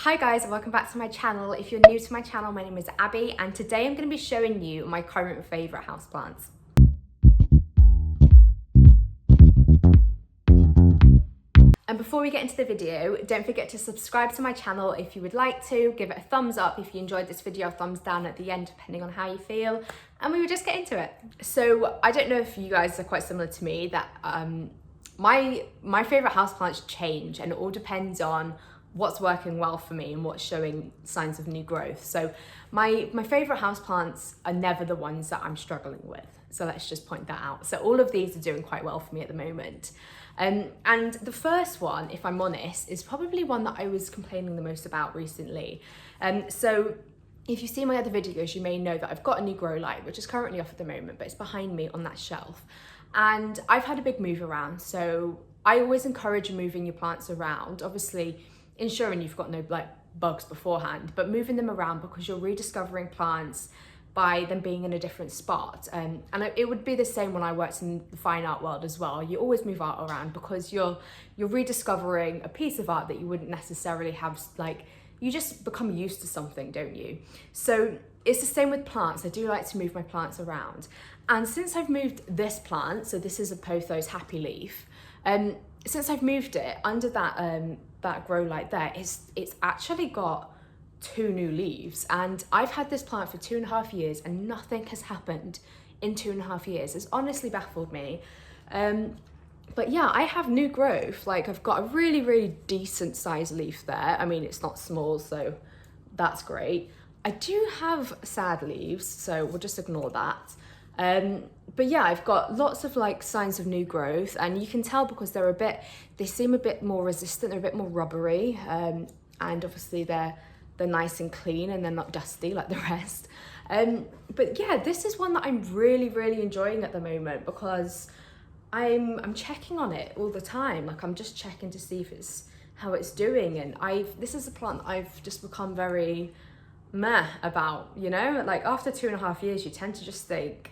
Hi guys, and welcome back to my channel. If you're new to my channel, my name is Abby, and today I'm going to be showing you my current favourite houseplants. And before we get into the video, don't forget to subscribe to my channel if you would like to, give it a thumbs up if you enjoyed this video, a thumbs down at the end depending on how you feel, and we will just get into it. So I don't know if you guys are quite similar to me, that my favourite houseplants change, and it all depends on what's working well for me and what's showing signs of new growth. So my favourite houseplants are never the ones that I'm struggling with. So let's just point that out. So all of these are doing quite well for me at the moment. And the first one, if I'm honest, is probably one that I was complaining the most about recently. So if you see my other videos, you may know that I've got a new grow light, which is currently off at the moment, but it's behind me on that shelf. And I've had a big move around. So I always encourage moving your plants around. Obviously, ensuring you've got no bugs beforehand, but moving them around because you're rediscovering plants by them being in a different spot. And it would be the same when I worked in the fine art world as well. You always move art around because you're rediscovering a piece of art that you wouldn't necessarily have, you just become used to something, don't you? So it's the same with plants. I do like to move my plants around. And since I've moved this plant, so this is a Pothos Happy Leaf, since I've moved it under that grow light there, it's actually got 2 new leaves, and I've had this plant for 2.5 years and nothing has happened in 2.5 years. It's honestly baffled me. But yeah, I have new growth. Like, I've got a really decent sized leaf there. I mean, it's not small, so that's great. I do have sad leaves, so we'll just ignore that. But yeah, I've got lots of signs of new growth, and you can tell because they seem a bit more resistant, they're a bit more rubbery, and obviously they're nice and clean and they're not dusty like the rest. But yeah, this is one that I'm really enjoying at the moment because I'm checking on it all the time. I'm just checking to see if how it's doing, and this is a plant that I've just become very meh about, you know? After 2.5 years, you tend to just think,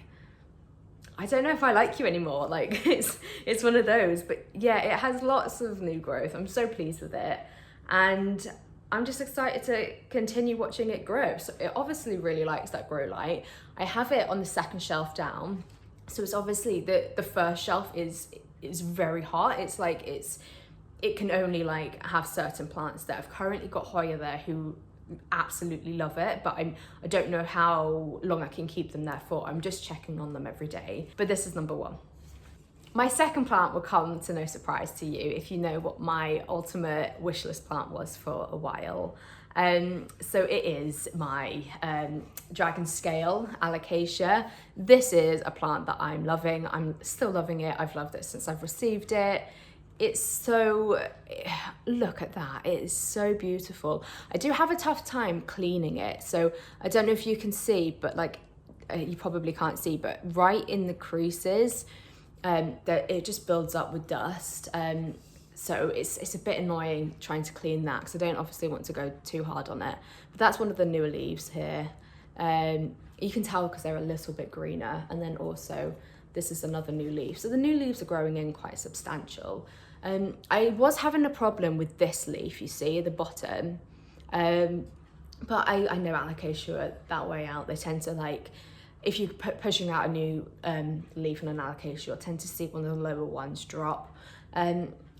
I don't know if I like you anymore. It's one of those. But yeah, it has lots of new growth. I'm so pleased with it, and I'm just excited to continue watching it grow. So it obviously really likes that grow light. I have it on the second shelf down, so it's obviously the first shelf is very hot. It can only have certain plants there. I've currently got Hoya there who absolutely love it, but I don't know how long I can keep them there for. I'm just checking on them every day. But this is number 1. My second plant will come to no surprise to you if you know what my ultimate wish list plant was for a while. So it is my dragon scale Alocasia. This is a plant that I'm loving. I'm still loving it. I've loved it since I've received it. It's so, look at that, it is so beautiful. I do have a tough time cleaning it, so I don't know if you can see, but you probably can't see, but right in the creases, that it just builds up with dust. So it's a bit annoying trying to clean that because I don't obviously want to go too hard on it. But that's one of the newer leaves here. You can tell because they're a little bit greener, and then also this is another new leaf. So the new leaves are growing in quite substantial. I was having a problem with this leaf, you see, at the bottom. But I know Alocasia are that way out. They tend to if you're pushing out a new leaf in an Alocasia, you'll tend to see one of the lower ones drop.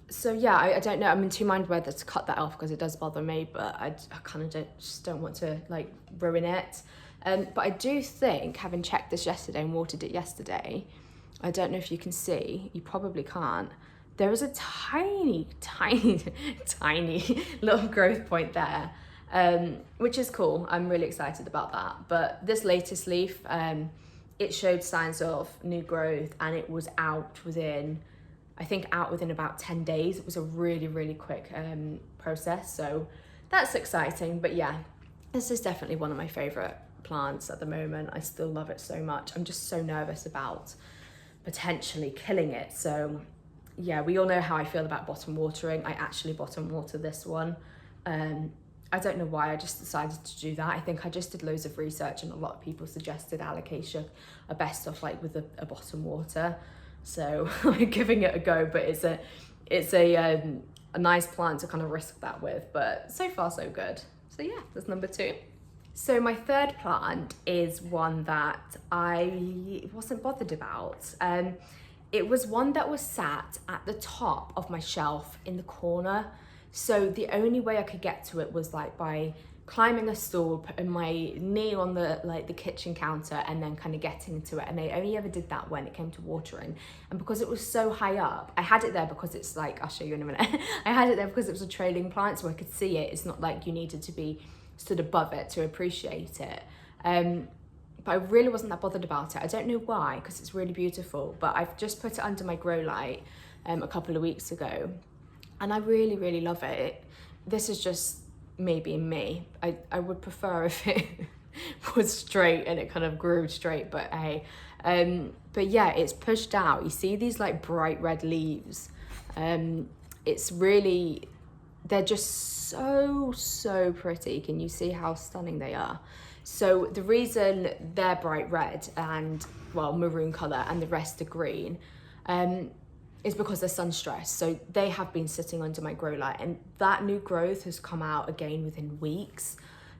So yeah, I don't know. I'm in two minds whether to cut that off because it does bother me, but I kind of just don't want to ruin it. But I do think, having checked this yesterday and watered it yesterday, I don't know if you can see, you probably can't, there is a tiny little growth point there, which is cool. I'm really excited about that. But this latest leaf, it showed signs of new growth, and it was out within about 10 days. It was a really quick process, so that's exciting. But yeah, this is definitely one of my favorite plants at the moment. I still love it so much. I'm just so nervous about potentially killing it. So yeah, we all know how I feel about bottom watering. I actually bottom water this one. I don't know why, I just decided to do that. I think I just did loads of research, and a lot of people suggested Alocasia are best off with a bottom water. So I'm giving it a go, but it's a a nice plant to kind of risk that with, but so far so good. So yeah, that's number 2. So my third plant is one that I wasn't bothered about. It was one that was sat at the top of my shelf in the corner. So the only way I could get to it was like by climbing a stool, putting my knee on the kitchen counter and then kind of getting to it. And I only ever did that when it came to watering. And because it was so high up, I had it there because it's like, I'll show you in a minute. I had it there because it was a trailing plant, so I could see it. It's not like you needed to be stood above it to appreciate it. But I really wasn't that bothered about it. I don't know why, because it's really beautiful, but I've just put it under my grow light a couple of weeks ago, and I really, really love it. This is just me being me. I would prefer if it was straight and it kind of grew straight, but hey. But yeah, it's pushed out. You see these like bright red leaves. It's really, they're just so pretty. Can you see how stunning they are? So the reason they're bright red and, well, maroon colour and the rest are green is because they're sun stressed. So they have been sitting under my grow light, and that new growth has come out again within weeks.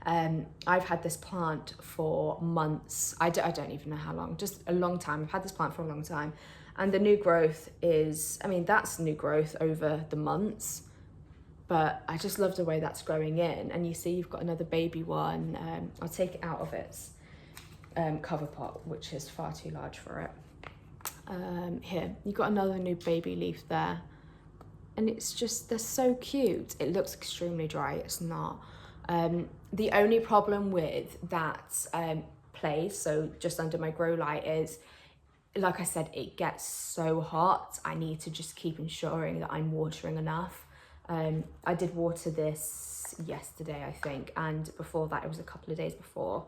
I've had this plant for months. I don't even know how long, just a long time. I've had this plant for a long time. And the new growth is, I mean, that's new growth over the months. But I just love the way that's growing in. And you see you've got another baby one. I'll take it out of its cover pot, which is far too large for it. Here, you've got another new baby leaf there. And it's just, they're so cute. It looks extremely dry, it's not. The only problem with that place, so just under my grow light, is, like I said, it gets so hot. I need to just keep ensuring that I'm watering enough. I did water this yesterday, I think, and before that it was a couple of days before.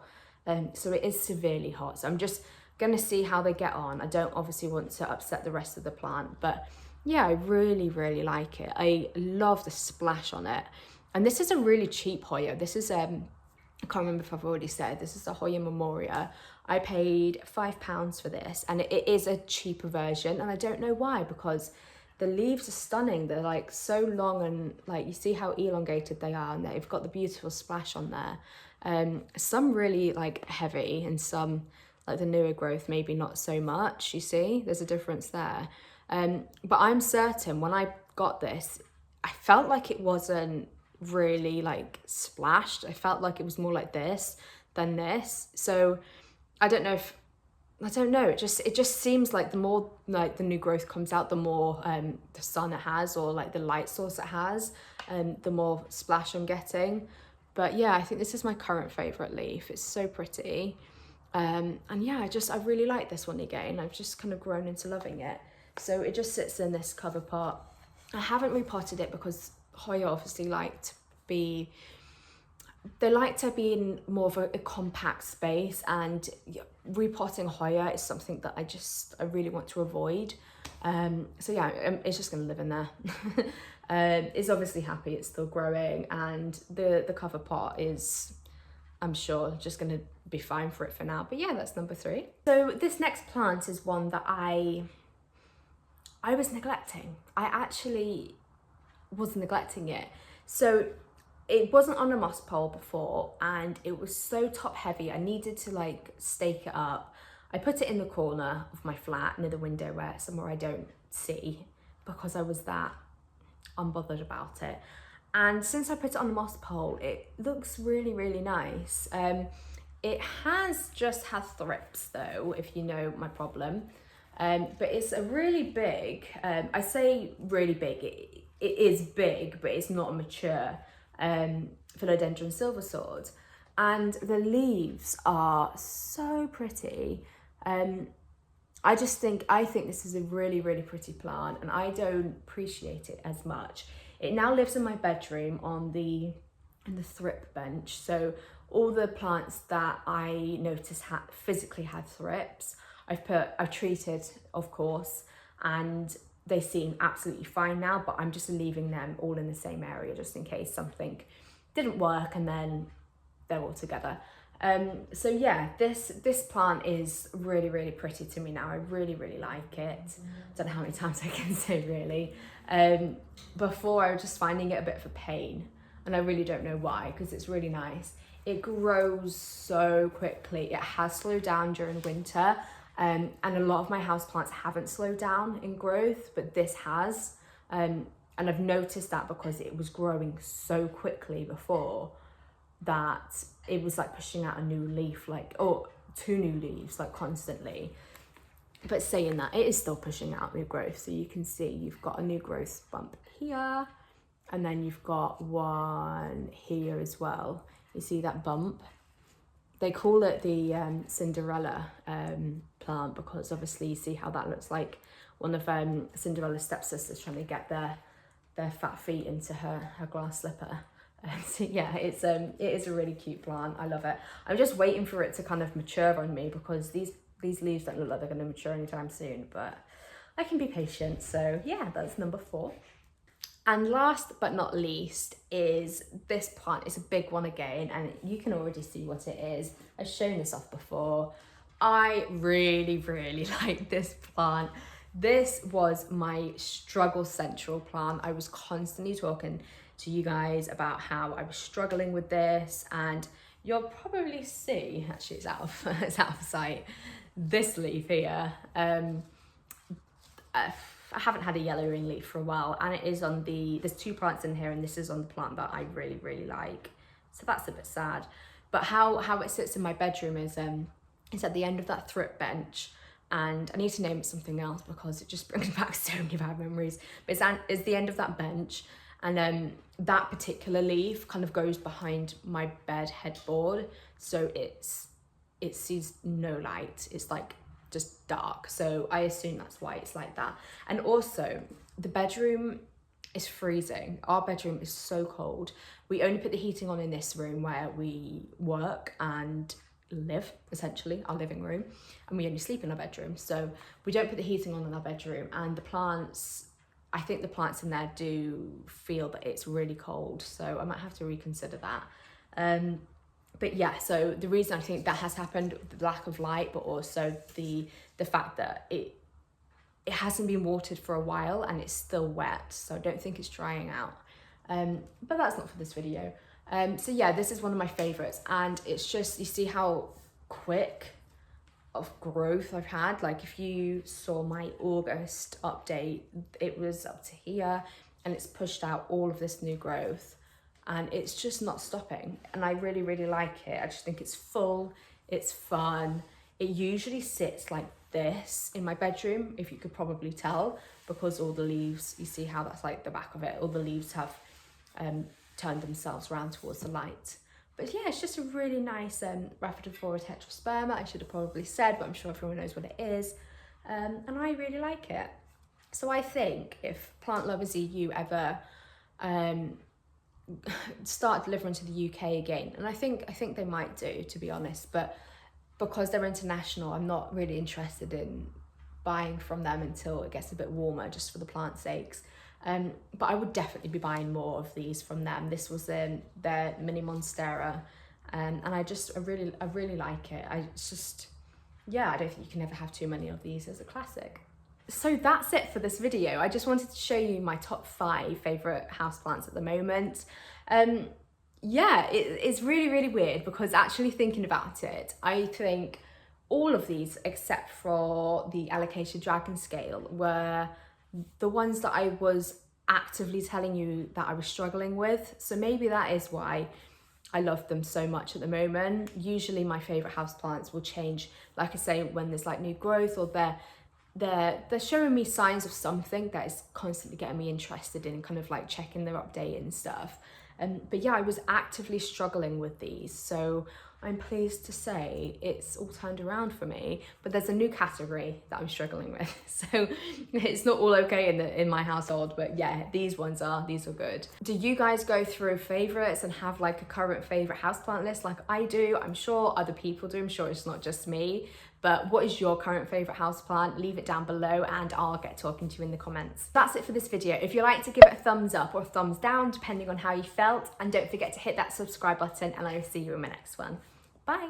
So it is severely hot. So I'm just gonna see how they get on. I don't obviously want to upset the rest of the plant, but yeah, I really, really like it. I love the splash on it. And this is a really cheap Hoya. This is, I can't remember if I've already said, this is a Hoya Memoria. I paid £5 for this, and it is a cheaper version, and I don't know why, because the leaves are stunning. They're like so long, and like you see how elongated they are, and they've got the beautiful splash on there. Some really like heavy, and some like the newer growth maybe not so much. You see there's a difference there. But I'm certain when I got this, I felt like it wasn't really like splashed. I felt like it was more like this than this. So I don't know, it just seems like the more like the new growth comes out, the more the sun it has, or like the light source it has, the more splash I'm getting. But yeah, I think this is my current favorite leaf. It's so pretty. And yeah, I really like this one again. I've just kind of grown into loving it. So it just sits in this cover pot. I haven't repotted it because Hoya obviously like to be in more of a compact space, and repotting Hoya is something that I really want to avoid. So yeah, it's just gonna live in there. It's obviously happy, it's still growing, and the cover pot is, I'm sure, just gonna be fine for it for now. But yeah, that's number 3. So this next plant is one that I was neglecting. I actually was neglecting it. So it wasn't on a moss pole before, and it was so top heavy. I needed to like stake it up. I put it in the corner of my flat near the window, somewhere I don't see, because I was that unbothered about it. And since I put it on the moss pole, it looks really, really nice. It has just had thrips though, if you know my problem. But it's a really big, I say really big, it is big, but it's not a mature Philodendron silver sword. And the leaves are so pretty. I think this is a really, really pretty plant, and I don't appreciate it as much. It now lives in my bedroom in the thrip bench. So all the plants that I noticed physically had thrips, I've treated, of course, and they seem absolutely fine now, but I'm just leaving them all in the same area just in case something didn't work and then they're all together. So yeah, this plant is really, really pretty to me now. I really, really like it. Don't know how many times I can say really. Before I was just finding it a bit of a pain, and I really don't know why, because it's really nice. It grows so quickly. It has slowed down during winter, and a lot of my houseplants haven't slowed down in growth, but this has. And I've noticed that because it was growing so quickly before, that it was like pushing out a new leaf, like, or 2 new leaves, like constantly. But saying that, it is still pushing out new growth. So you can see you've got a new growth bump here, and then you've got one here as well. You see that bump? They call it the Cinderella plant, because obviously you see how that looks like one of Cinderella's stepsisters trying to get their fat feet into her glass slipper. So yeah, it is a really cute plant. I love it. I'm just waiting for it to kind of mature on me, because these leaves don't look like they're going to mature anytime soon, but I can be patient. So yeah, that's number 4. And last but not least is this plant. It's a big one again, and you can already see what it is. I've shown this off before. I really, really like this plant. This was my struggle central plant. I was constantly talking to you guys about how I was struggling with this, and you'll probably see, actually it's out of sight, this leaf here. I haven't had a yellow green leaf for a while, and it is on there's 2 plants in here, and this is on the plant that I really, really like. So that's a bit sad. But how it sits in my bedroom is it's at the end of that thrift bench, and I need to name it something else because it just brings back so many bad memories. But it's the end of that bench, and that particular leaf kind of goes behind my bed headboard, so it sees no light. It's like just dark, so I assume that's why it's like that. And also the bedroom is freezing. Our bedroom is so cold. We only put the heating on in this room where we work and live, essentially our living room, and we only sleep in our bedroom, so we don't put the heating on in our bedroom. And the plants, I think the plants in there do feel that it's really cold, so I might have to reconsider that. But yeah, so the reason I think that has happened, the lack of light, but also the fact that it hasn't been watered for a while and it's still wet, so I don't think it's drying out. But that's not for this video. So yeah, this is one of my favorites, and it's just, you see how quick of growth I've had. Like if you saw my August update, it was up to here, and it's pushed out all of this new growth, and it's just not stopping, and I really, really like it. I just think it's full, it's fun. It usually sits like this in my bedroom, if you could probably tell, because all the leaves, you see how that's like the back of it, all the leaves have turned themselves around towards the light. But yeah, it's just a really nice Rhaphidophora tetrasperma. I should have probably said, but I'm sure everyone knows what it is, and I really like it. So I think if Plant Lovers EU ever start delivering to the UK again, and I think they might do, to be honest, but because they're international, I'm not really interested in buying from them until it gets a bit warmer, just for the plant sakes. But I would definitely be buying more of these from them. This was their mini monstera, and I really like it. It's just, yeah, I don't think you can ever have too many of these as a classic. So that's it for this video. I just wanted to show you my top 5 favourite houseplants at the moment. Yeah, it's really, really weird, because actually thinking about it, I think all of these except for the Alocasia dragon scale were the ones that I was actively telling you that I was struggling with. So maybe that is why I love them so much at the moment. Usually my favourite houseplants will change, like I say, when there's like new growth, or they're showing me signs of something that is constantly getting me interested in, kind of like checking their update and stuff. But yeah, I was actively struggling with these, so I'm pleased to say it's all turned around for me. But there's a new category that I'm struggling with, so it's not all okay in my household. But yeah, these are good. Do you guys go through favorites and have like a current favorite houseplant list like I do? I'm sure other people do. I'm sure it's not just me. But what is your current favourite houseplant? Leave it down below and I'll get talking to you in the comments. That's it for this video. If you like to give it a thumbs up or a thumbs down, depending on how you felt, and don't forget to hit that subscribe button, and I will see you in my next one. Bye.